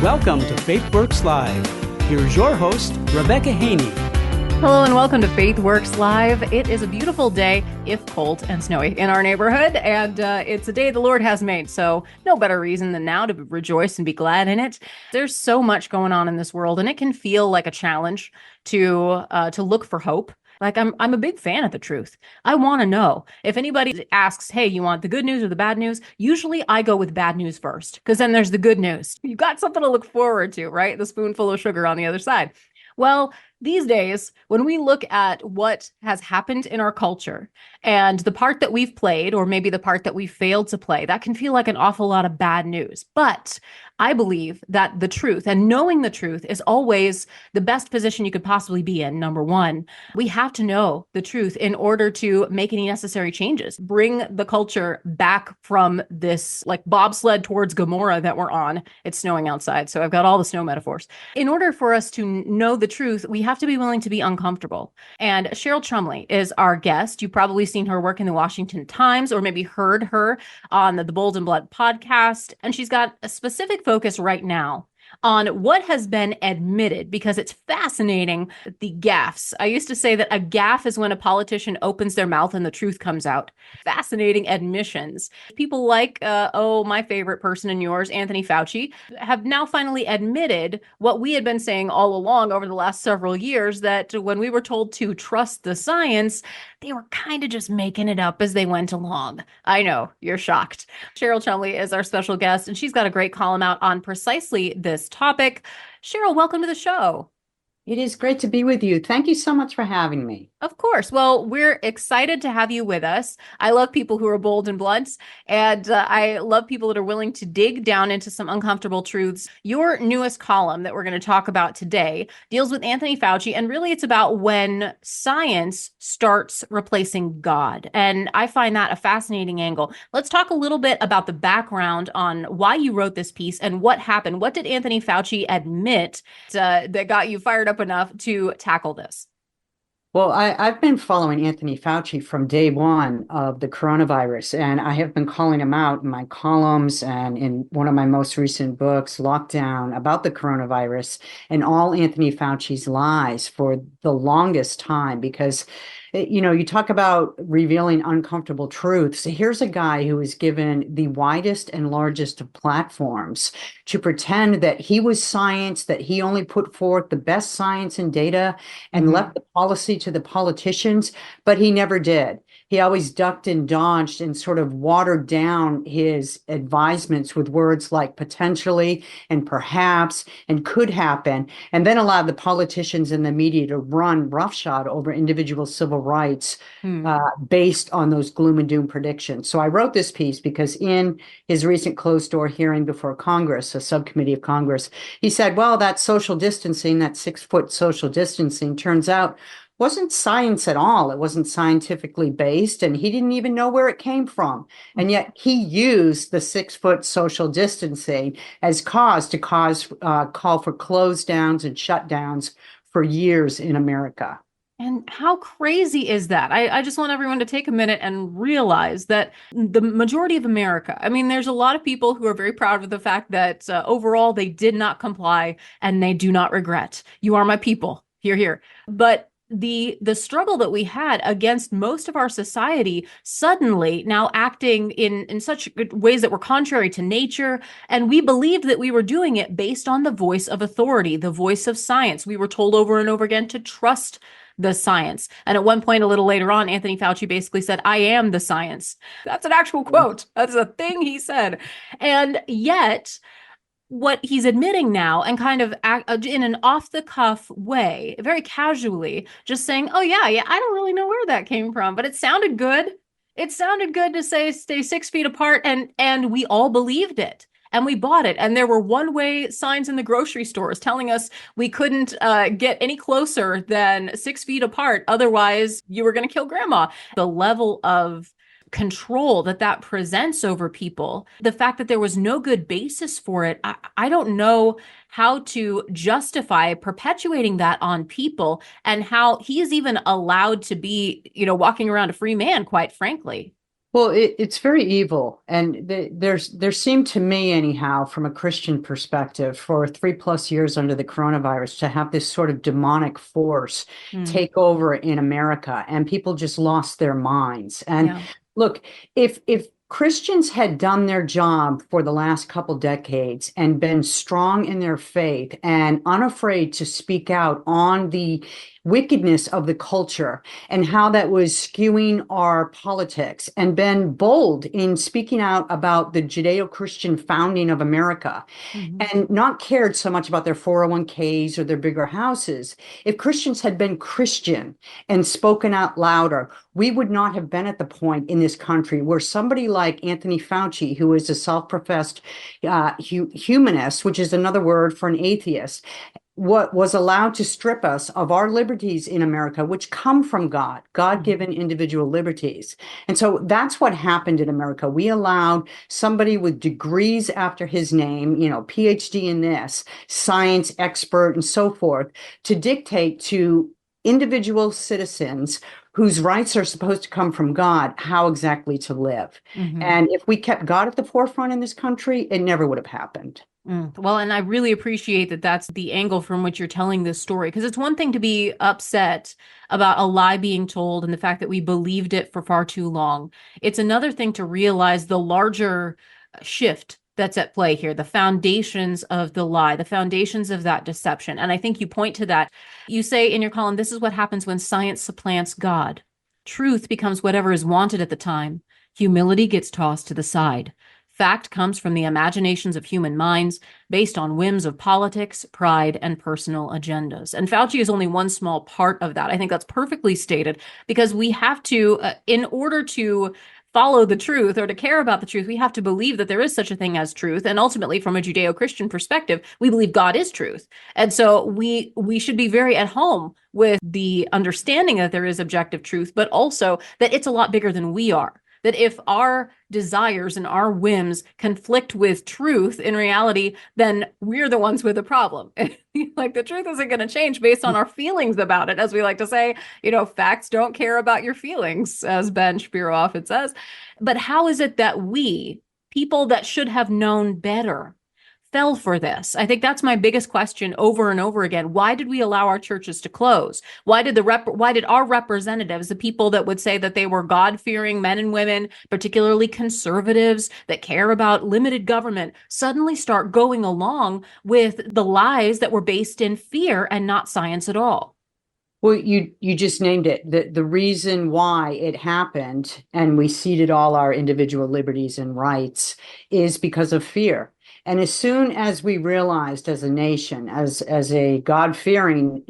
Welcome to Faith Works Live. Here's your host, Rebecca Haney. Hello and welcome to Faith Works Live. It is a beautiful day, if cold and snowy, in our neighborhood, and it's a day the Lord has made, so no better reason than now to rejoice and be glad in it. There's so much going on in this world, and it can feel like a challenge to look for hope. Like I'm a big fan of the truth. I want to know. If anybody asks, hey, you want the good news or the bad news? Usually I go with bad news first, because then there's the good news. You've got something to look forward to, right? The spoonful of sugar on the other side. Well, these days, when we look at what has happened in our culture and the part that we've played, or maybe the part that we failed to play, that can feel like an awful lot of bad news. But I believe that the truth and knowing the truth is always the best position you could possibly be in. Number one, we have to know the truth in order to make any necessary changes, bring the culture back from this like bobsled towards Gomorrah that we're on. It's snowing outside, so I've got all the snow metaphors. In order for us to know the truth, we have to be willing to be uncomfortable. And Cheryl Chumley is our guest. You've probably seen her work in the Washington Times or maybe heard her on the Bold and Blood podcast. And she's got a specific focus right now on what has been admitted, because it's fascinating, the gaffes. I used to say that a gaffe is when a politician opens their mouth and the truth comes out. Fascinating admissions. People like, my favorite person and yours, Anthony Fauci, have now finally admitted what we had been saying all along over the last several years, that when we were told to trust the science, they were kind of just making it up as they went along. I know, you're shocked. Cheryl Chumley is our special guest, and she's got a great column out on precisely this topic. Cheryl, welcome to the show. It is great to be with you. Thank you so much for having me. Of course. Well, we're excited to have you with us. I love people who are bold and blunt, and I love people that are willing to dig down into some uncomfortable truths. Your newest column that we're going to talk about today deals with Anthony Fauci, and really it's about when science starts replacing God. And I find that a fascinating angle. Let's talk a little bit about the background on why you wrote this piece and what happened. What did Anthony Fauci admit that got you fired up enough to tackle this? Well, I've been following Anthony Fauci from day one of the coronavirus, and I have been calling him out in my columns and in one of my most recent books, Lockdown, about the coronavirus and all Anthony Fauci's lies for the longest time, because you talk about revealing uncomfortable truths. Here's a guy who was given the widest and largest of platforms to pretend that he was science, that he only put forth the best science and data and left the policy to the politicians, but he never did. He always ducked and dodged and sort of watered down his advisements with words like potentially and perhaps and could happen, and then allowed the politicians and the media to run roughshod over individual civil rights based on those gloom and doom predictions. So I wrote this piece because in his recent closed-door hearing before Congress, a subcommittee of Congress, he said, well, that social distancing, that 6-foot social distancing, turns out wasn't science at all. It wasn't scientifically based, and he didn't even know where it came from. And yet he used the 6-foot social distancing as call for close downs and shutdowns for years in America. And how crazy is that? I just want everyone to take a minute and realize that the majority of America, I mean, there's a lot of people who are very proud of the fact that overall they did not comply and they do not regret. You are my people. Hear, hear. But the struggle that we had against most of our society suddenly now acting in such ways that were contrary to nature. And we believed that we were doing it based on the voice of authority, the voice of science. We were told over and over again to trust the science. And at one point, a little later on, Anthony Fauci basically said, I am the science. That's an actual quote. That's a thing he said. And yet, what he's admitting now, and kind of in an off-the-cuff way, very casually, just saying, oh, yeah, I don't really know where that came from, but it sounded good. It sounded good to say stay 6 feet apart, and we all believed it. And we bought it. And there were one-way signs in the grocery stores telling us we couldn't get any closer than 6 feet apart. Otherwise, you were going to kill grandma. The level of control that presents over people, the fact that there was no good basis for it, I don't know how to justify perpetuating that on people, and how he's even allowed to be, walking around a free man, quite frankly. Well, it's very evil, and there seemed to me, anyhow, from a Christian perspective, for 3+ years under the coronavirus, to have this sort of demonic force Mm, take over in America, and people just lost their minds. And yeah. look, if Christians had done their job for the last couple decades and been strong in their faith and unafraid to speak out on the wickedness of the culture and how that was skewing our politics, and been bold in speaking out about the Judeo-Christian founding of America, Hmm. and not cared so much about their 401(k)s or their bigger houses. If Christians had been Christian and spoken out louder, we would not have been at the point in this country where somebody like Anthony Fauci, who is a self-professed humanist, which is another word for an atheist, what was allowed to strip us of our liberties in America, which come from God, God-given individual liberties. And so that's what happened in America. We allowed somebody with degrees after his name, PhD in this, science expert, and so forth, to dictate to individual citizens whose rights are supposed to come from God how exactly to live. Hmm. And if we kept God at the forefront in this country, it never would have happened. Well, and I really appreciate that that's the angle from which you're telling this story, because it's one thing to be upset about a lie being told and the fact that we believed it for far too long. It's another thing to realize the larger shift that's at play here, the foundations of the lie, the foundations of that deception. And I think you point to that. You say in your column, this is what happens when science supplants God. Truth becomes whatever is wanted at the time. Humility gets tossed to the side. Fact comes from the imaginations of human minds based on whims of politics, pride, and personal agendas. And Fauci is only one small part of that. I think that's perfectly stated because we have to, in order to follow the truth or to care about the truth, we have to believe that there is such a thing as truth. And ultimately, from a Judeo-Christian perspective, we believe God is truth. And so we should be very at home with the understanding that there is objective truth, but also that it's a lot bigger than we are. That if our desires and our whims conflict with truth in reality, then we're the ones with a problem. Like the truth isn't going to change based on our feelings about it. As we like to say, facts don't care about your feelings, as Ben Shapiro often says. But how is it that we, people that should have known better, fell for this? I think that's my biggest question over and over again. Why did we allow our churches to close? Why did our representatives, the people that would say that they were God-fearing men and women, particularly conservatives that care about limited government, suddenly start going along with the lies that were based in fear and not science at all? Well, you just named it. The reason why it happened and we ceded all our individual liberties and rights is because of fear. And as soon as we realized as a nation, as a God-fearing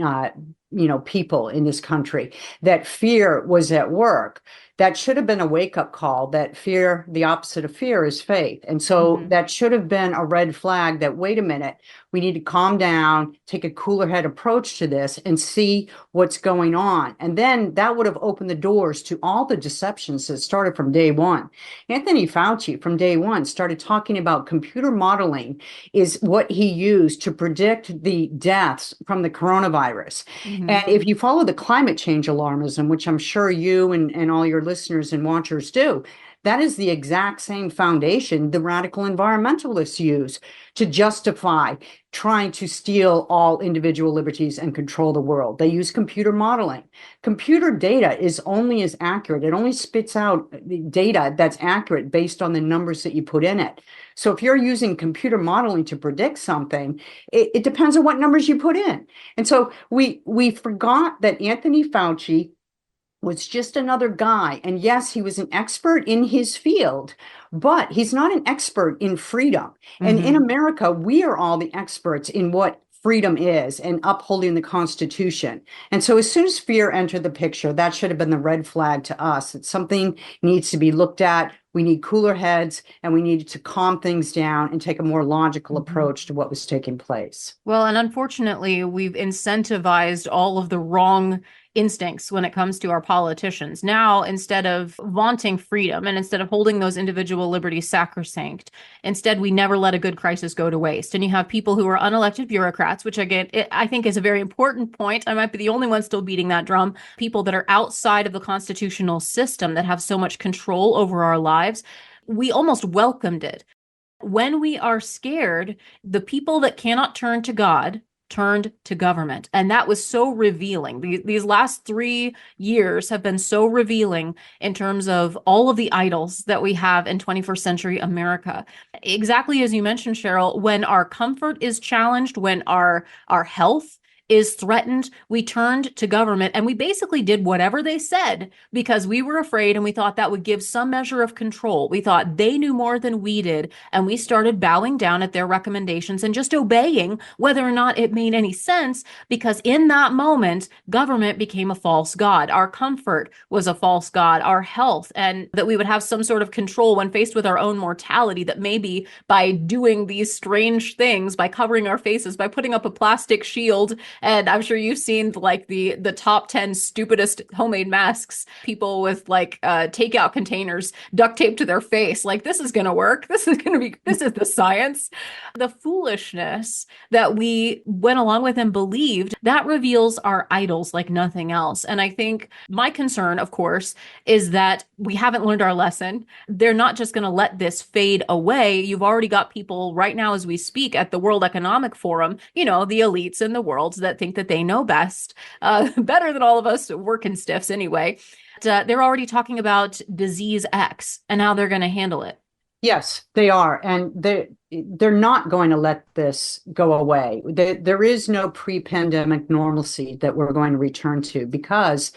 people in this country, that fear was at work, that should have been a wake-up call that fear, the opposite of fear is faith. And so that should have been a red flag that, wait a minute, we need to calm down, take a cooler head approach to this and see what's going on. And then that would have opened the doors to all the deceptions that started from day one. Anthony Fauci from day one started talking about computer modeling is what he used to predict the deaths from the coronavirus. Mm-hmm. And if you follow the climate change alarmism, which I'm sure you and all your listeners and watchers do, that is the exact same foundation the radical environmentalists use to justify trying to steal all individual liberties and control the world. They use computer modeling. Computer data is only as accurate. It only spits out data that's accurate based on the numbers that you put in it. So if you're using computer modeling to predict something, it depends on what numbers you put in. And so we forgot that Anthony Fauci was just another guy. And yes, he was an expert in his field, but he's not an expert in freedom. And in America, we are all the experts in what freedom is and upholding the Constitution. And so as soon as fear entered the picture, that should have been the red flag to us that something needs to be looked at. We need cooler heads and we needed to calm things down and take a more logical approach to what was taking place. Well, and unfortunately, we've incentivized all of the wrong instincts when it comes to our politicians. Now, instead of vaunting freedom and instead of holding those individual liberties sacrosanct, instead we never let a good crisis go to waste. And you have people who are unelected bureaucrats, which again, I think is a very important point. I might be the only one still beating that drum. People that are outside of the constitutional system that have so much control over our lives. We almost welcomed it. When we are scared, the people that cannot turn to God turned to government. And that was so revealing. These last 3 years have been so revealing in terms of all of the idols that we have in 21st century America. Exactly as you mentioned, Cheryl, when our comfort is challenged, when our health is threatened, we turned to government and we basically did whatever they said because we were afraid and we thought that would give some measure of control. We thought they knew more than we did, and we started bowing down at their recommendations and just obeying whether or not it made any sense, because in that moment, government became a false god. Our comfort was a false god, our health, and that we would have some sort of control when faced with our own mortality, that maybe by doing these strange things, by covering our faces, by putting up a plastic shield. And I'm sure you've seen like the top 10 stupidest homemade masks, people with like takeout containers duct taped to their face. Like, this is going to work. This is the science. The foolishness that we went along with and believed, that reveals our idols like nothing else. And I think my concern, of course, is that we haven't learned our lesson. They're not just going to let this fade away. You've already got people right now as we speak at the World Economic Forum, you know, the elites in the world that think that they know best, better than all of us working stiffs anyway. They're already talking about disease X and how they're going to handle it. Yes, they are. And they're not going to let this go away. There is no pre-pandemic normalcy that we're going to return to because,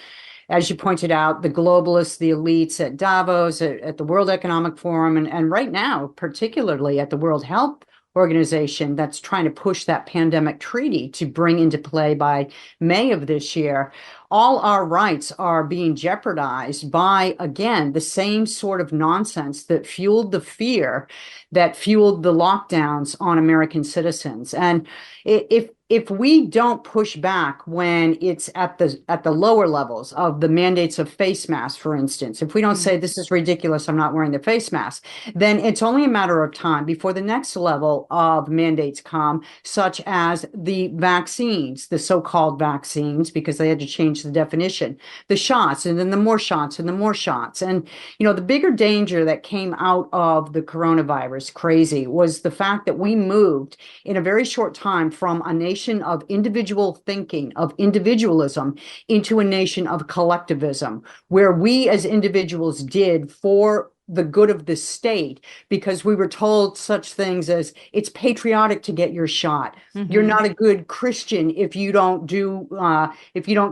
as you pointed out, the globalists, the elites at Davos, at the World Economic Forum, and right now, particularly at the World Health Organization, that's trying to push that pandemic treaty to bring into play by May of this year, all our rights are being jeopardized by, again, the same sort of nonsense that fueled the fear, that fueled the lockdowns on American citizens. And if we don't push back when it's at the lower levels of the mandates of face masks, for instance, if we don't say this is ridiculous, I'm not wearing the face mask, then it's only a matter of time before the next level of mandates come, such as the vaccines, the so-called vaccines, because they had to change the definition, the shots, and then the more shots and the more shots. And, you know, the bigger danger that came out of the coronavirus crazy was the fact that we moved in a very short time from a nation of individual thinking, of individualism, into a nation of collectivism, where we as individuals did for the good of the state, because we were told such things as, it's patriotic to get your shot. Mm-hmm. You're not a good Christian if you don't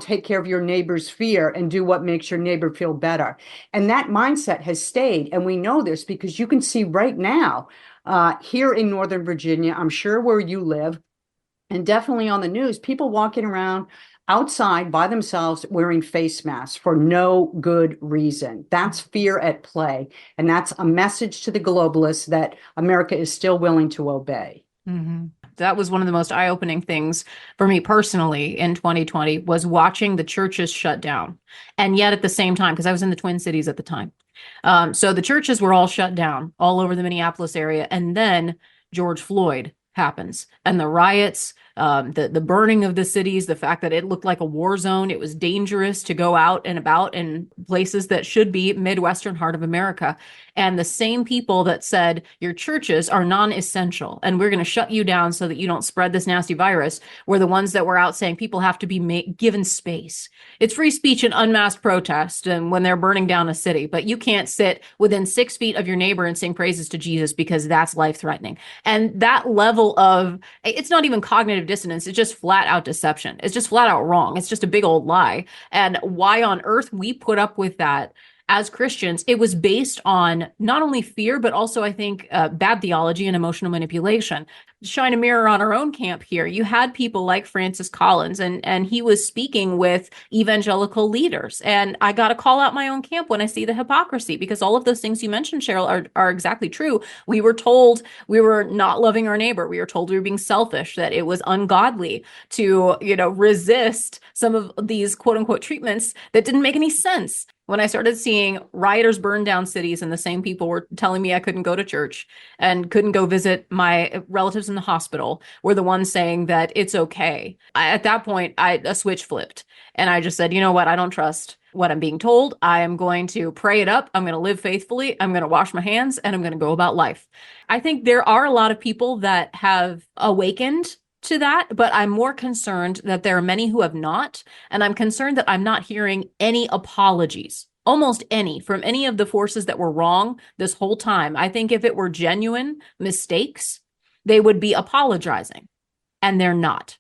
take care of your neighbor's fear and do what makes your neighbor feel better. And that mindset has stayed. And we know this because you can see right now, here in Northern Virginia, I'm sure where you live, and definitely on the news, people walking around outside by themselves wearing face masks for no good reason. That's fear at play. And that's a message to the globalists that America is still willing to obey. Mm-hmm. That was one of the most eye-opening things for me personally in 2020, was watching the churches shut down. And yet at the same time, because I was in the Twin Cities at the time. So the churches were all shut down all over the Minneapolis area. And then George Floyd happens, and the riots, the burning of the cities, the fact that it looked like a war zone. It was dangerous to go out and about in places that should be Midwestern heart of America. And the same people that said your churches are non-essential and we're going to shut you down so that you don't spread this nasty virus were the ones that were out saying people have to be given space. It's free speech and unmasked protest, and when they're burning down a city, but you can't sit within 6 feet of your neighbor and sing praises to Jesus because that's life-threatening. And that level of, it's not even cognitive dissonance. It's just flat out deception. It's just flat out wrong. It's just a big old lie. And why on earth we put up with that as Christians, it was based on not only fear, but also, I think, bad theology and emotional manipulation. Shine a mirror on our own camp here. You had people like Francis Collins, and he was speaking with evangelical leaders. And I got to call out my own camp when I see the hypocrisy, because all of those things you mentioned, Cheryl, are exactly true. We were told we were not loving our neighbor. We were told we were being selfish, that it was ungodly to, resist some of these quote unquote treatments that didn't make any sense. When I started seeing rioters burn down cities and the same people were telling me I couldn't go to church and couldn't go visit my relatives in the hospital, were the ones saying that it's okay. At that point, a switch flipped and I just said, you know what? I don't trust what I'm being told. I am going to pray it up. I'm going to live faithfully. I'm going to wash my hands and I'm going to go about life. I think there are a lot of people that have awakened to that, but I'm more concerned that there are many who have not. And I'm concerned that I'm not hearing any apologies, almost any, from any of the forces that were wrong this whole time. I think if it were genuine mistakes, they would be apologizing, and they're not.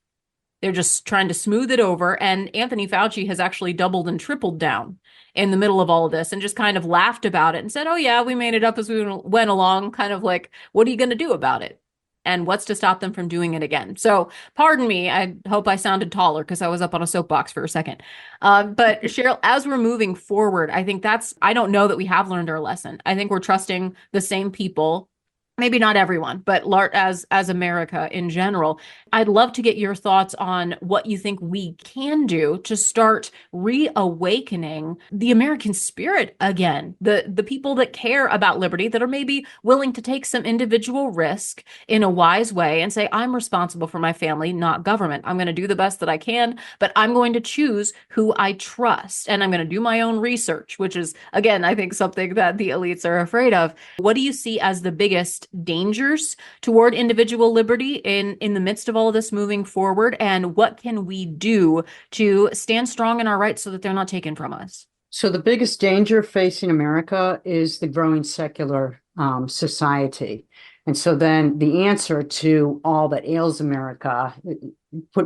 They're just trying to smooth it over. And Anthony Fauci has actually doubled and tripled down in the middle of all of this and just kind of laughed about it and said, oh yeah, we made it up as we went along, kind of like, what are you going to do about it? And what's to stop them from doing it again? So pardon me, I hope I sounded taller because I was up on a soapbox for a second. But Cheryl, as we're moving forward, I think I don't know that we have learned our lesson. I think we're trusting the same people. Maybe not everyone, but as America in general. I'd love to get your thoughts on what you think we can do to start reawakening the American spirit again, the people that care about liberty, that are maybe willing to take some individual risk in a wise way and say, I'm responsible for my family, not government. I'm going to do the best that I can, but I'm going to choose who I trust. And I'm going to do my own research, which is, again, I think something that the elites are afraid of. What do you see as the biggest dangers toward individual liberty in the midst of all of this moving forward, and what can we do to stand strong in our rights so that they're not taken from us? So the biggest danger facing America is the growing secular society. And so then the answer to all that ails America,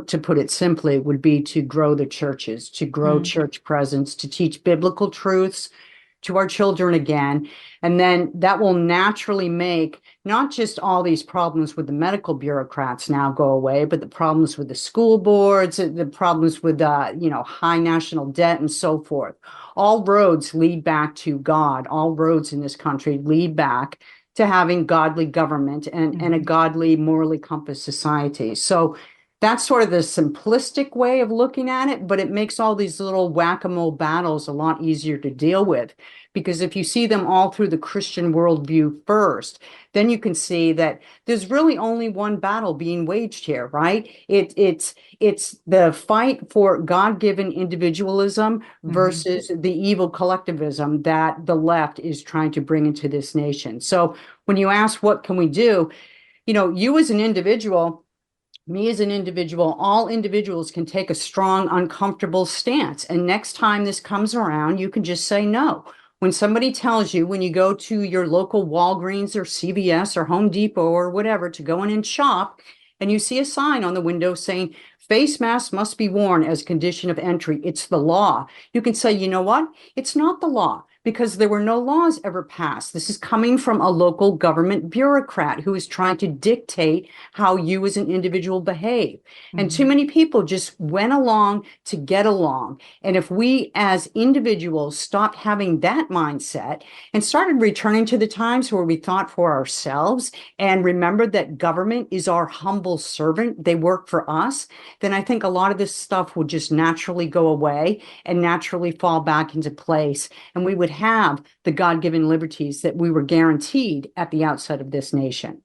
to put it simply, would be to grow the churches, to grow church presence, to teach biblical truths to our children again. And then that will naturally make not just all these problems with the medical bureaucrats now go away, but the problems with the school boards, the problems with, high national debt and so forth. All roads lead back to God. All roads in this country lead back to having godly government and a godly, morally compass society. So that's sort of the simplistic way of looking at it, but it makes all these little whack-a-mole battles a lot easier to deal with. Because if you see them all through the Christian worldview first, then you can see that there's really only one battle being waged here, right? It's the fight for God-given individualism versus the evil collectivism that the left is trying to bring into this nation. So when you ask, what can we do? You as an individual, me as an individual, all individuals can take a strong, uncomfortable stance. And next time this comes around, you can just say no. When somebody tells you, when you go to your local Walgreens or CVS or Home Depot or whatever to go in and shop, and you see a sign on the window saying face masks must be worn as a condition of entry, it's the law. You can say, you know what? It's not the law, because there were no laws ever passed. This is coming from a local government bureaucrat who is trying to dictate how you as an individual behave. And too many people just went along to get along. And if we as individuals stopped having that mindset and started returning to the times where we thought for ourselves and remembered that government is our humble servant, they work for us, then I think a lot of this stuff would just naturally go away and naturally fall back into place. And we would have the God-given liberties that we were guaranteed at the outset of this nation.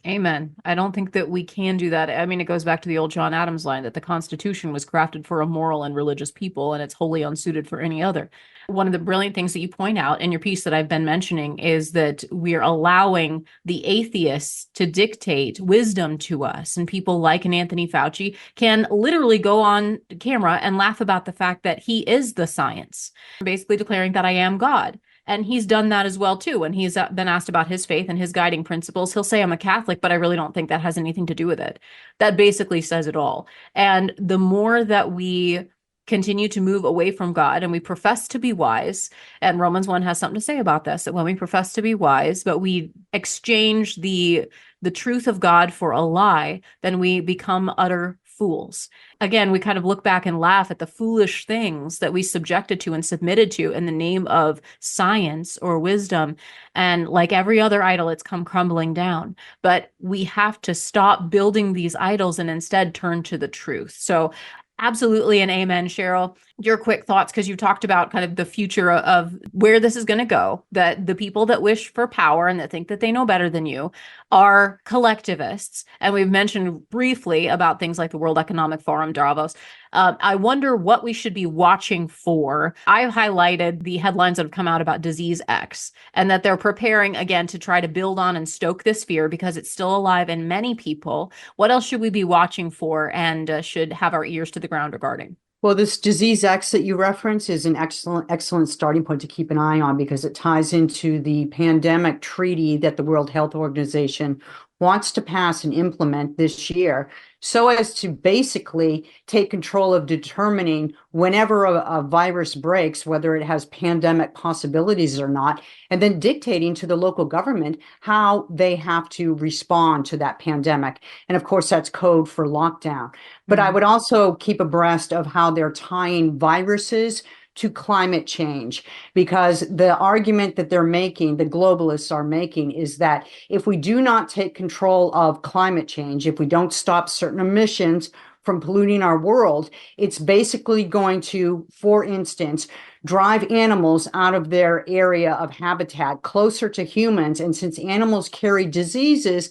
Amen. I don't think that we can do that. I mean, it goes back to the old John Adams line that the Constitution was crafted for a moral and religious people, and it's wholly unsuited for any other. One of the brilliant things that you point out in your piece that I've been mentioning is that we're allowing the atheists to dictate wisdom to us. And people like an Anthony Fauci can literally go on camera and laugh about the fact that he is the science, basically declaring that I am God. And he's done that as well, too. When he's been asked about his faith and his guiding principles, he'll say, I'm a Catholic, but I really don't think that has anything to do with it. That basically says it all. And the more that we continue to move away from God and we profess to be wise, and Romans 1 has something to say about this, that when we profess to be wise, but we exchange the truth of God for a lie, then we become utter fools. Again, we kind of look back and laugh at the foolish things that we subjected to and submitted to in the name of science or wisdom. And like every other idol, it's come crumbling down. But we have to stop building these idols and instead turn to the truth. So absolutely an amen, Cheryl. Your quick thoughts, because you talked about kind of the future of where this is going to go, that the people that wish for power and that think that they know better than you are collectivists. And we've mentioned briefly about things like the World Economic Forum, Davos. I wonder what we should be watching for. I've highlighted the headlines that have come out about disease X and that they're preparing again to try to build on and stoke this fear because it's still alive in many people. What else should we be watching for and should have our ears to the ground regarding? Well, this disease X that you reference is an excellent starting point to keep an eye on because it ties into the pandemic treaty that the World Health Organization wants to pass and implement this year, so as to basically take control of determining whenever a virus breaks, whether it has pandemic possibilities or not, and then dictating to the local government how they have to respond to that pandemic. And of course, that's code for lockdown. But I would also keep abreast of how they're tying viruses to climate change, because the argument that they're making, the globalists are making, is that if we do not take control of climate change, if we don't stop certain emissions from polluting our world, it's basically going to, for instance, drive animals out of their area of habitat closer to humans. And since animals carry diseases,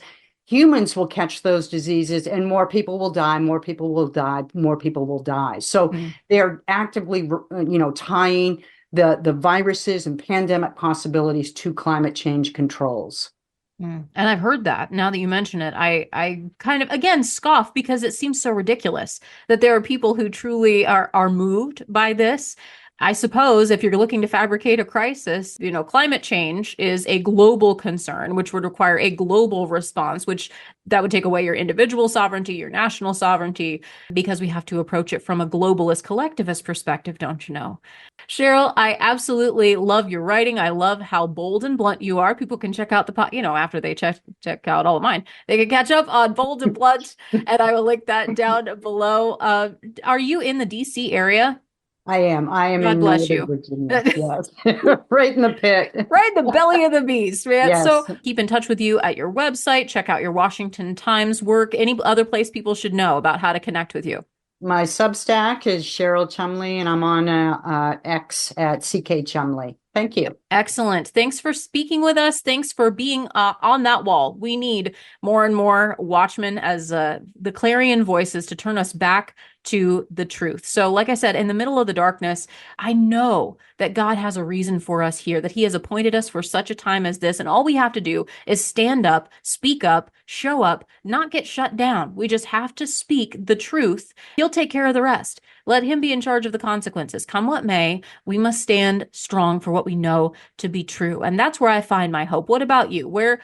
humans will catch those diseases and more people will die, more people will die, more people will die. So they're actively, tying the viruses and pandemic possibilities to climate change controls. And I've heard that. Now that you mention it, I kind of, again, scoff because it seems so ridiculous that there are people who truly are moved by this. I suppose if you're looking to fabricate a crisis, climate change is a global concern, which would require a global response, which that would take away your individual sovereignty, your national sovereignty, because we have to approach it from a globalist collectivist perspective, don't you know? Cheryl, I absolutely love your writing. I love how bold and blunt you are. People can check out after they check out all of mine, they can catch up on Bold and Blunt, and I will link that down below. Are you in the DC area? I am. God in bless Northern you. Virginia. Yes. Right in the pit. Right in the belly of the beast, man. Yes. So keep in touch with you at your website. Check out your Washington Times work. Any other place people should know about how to connect with you? My Substack is Cheryl Chumley, and I'm on X at CK Chumley. Thank you. Excellent. Thanks for speaking with us. Thanks for being on that wall. We need more and more watchmen as the clarion voices to turn us back to the truth. So like I said, in the middle of the darkness, I know that God has a reason for us here, that he has appointed us for such a time as this. And all we have to do is stand up, speak up, show up, not get shut down. We just have to speak the truth. He'll take care of the rest. Let him be in charge of the consequences. Come what may, we must stand strong for what we know to be true. And that's where I find my hope. What about you? Where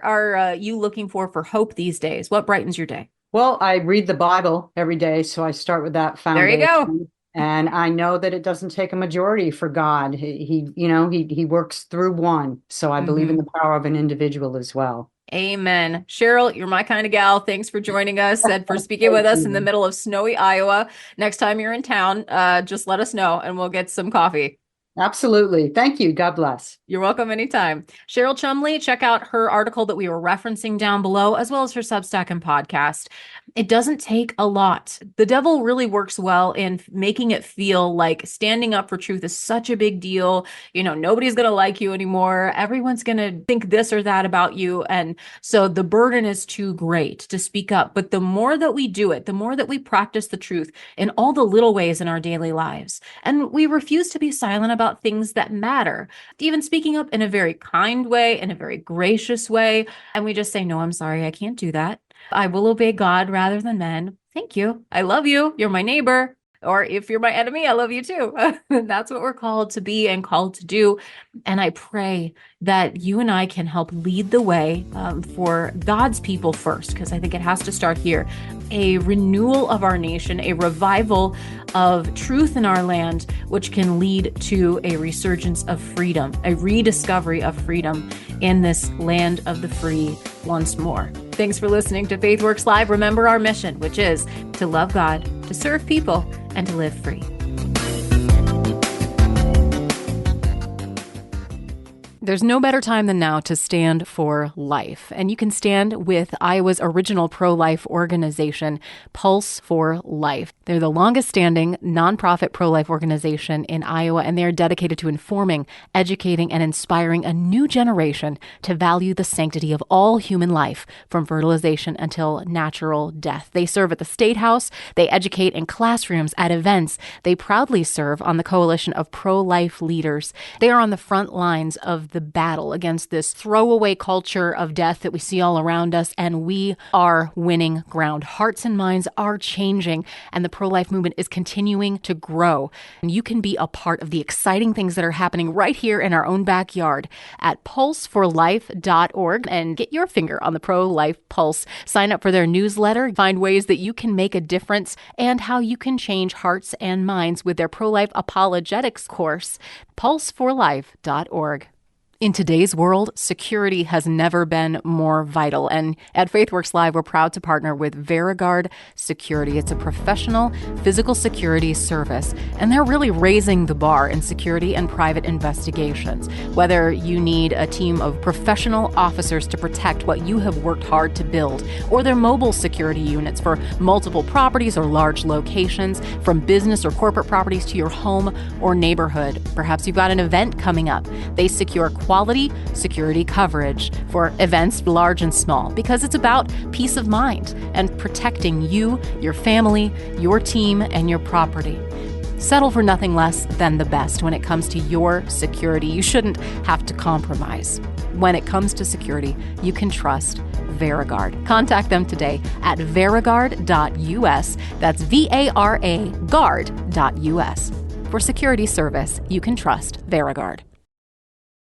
are you looking for hope these days? What brightens your day? Well, I read the Bible every day, so I start with that foundation. There you go. And I know that it doesn't take a majority for God. He works through one. So I believe in the power of an individual as well. Amen. Cheryl, you're my kind of gal. Thanks for joining us and for speaking with us in the middle of snowy Iowa. Next time you're in town, just let us know and we'll get some coffee. Absolutely. Thank you. God bless. You're welcome anytime. Cheryl Chumley, check out her article that we were referencing down below, as well as her Substack and podcast. It doesn't take a lot. The devil really works well in making it feel like standing up for truth is such a big deal. Nobody's going to like you anymore. Everyone's going to think this or that about you. And so the burden is too great to speak up. But the more that we do it, the more that we practice the truth in all the little ways in our daily lives, and we refuse to be silent about things that matter, even speaking up in a very kind way, in a very gracious way. And we just say, no, I'm sorry, I can't do that. I will obey God rather than men. Thank you. I love you. You're my neighbor. Or if you're my enemy, I love you too. That's what we're called to be and called to do. And I pray that you and I can help lead the way for God's people first, because I think it has to start here. A renewal of our nation, a revival of truth in our land, which can lead to a resurgence of freedom, a rediscovery of freedom in this land of the free once more. Thanks for listening to FaithWorks Live. Remember our mission, which is to love God, to serve people, and to live free. There's no better time than now to stand for life. And you can stand with Iowa's original pro-life organization, Pulse for Life. They're the longest standing nonprofit pro-life organization in Iowa, and they're dedicated to informing, educating, and inspiring a new generation to value the sanctity of all human life, from fertilization until natural death. They serve at the State House. They educate in classrooms, at events. They proudly serve on the coalition of pro-life leaders. They are on the front lines of the battle against this throwaway culture of death that we see all around us, and we are winning ground. Hearts and minds are changing, and the pro-life movement is continuing to grow. And you can be a part of the exciting things that are happening right here in our own backyard at pulseforlife.org, and get your finger on the pro-life pulse. Sign up for their newsletter, find ways that you can make a difference, and how you can change hearts and minds with their pro-life apologetics course, pulseforlife.org. In today's world, security has never been more vital. And at FaithWorks Live, we're proud to partner with VeriGuard Security. It's a professional physical security service, and they're really raising the bar in security and private investigations. Whether you need a team of professional officers to protect what you have worked hard to build, or their mobile security units for multiple properties or large locations, from business or corporate properties to your home or neighborhood. Perhaps you've got an event coming up. They secure quality security coverage for events large and small, because it's about peace of mind and protecting you, your family, your team, and your property. Settle for nothing less than the best when it comes to your security. You shouldn't have to compromise. When it comes to security, you can trust VeriGuard. Contact them today at veriguard.us. That's VARA guard.us. For security service, you can trust VeriGuard.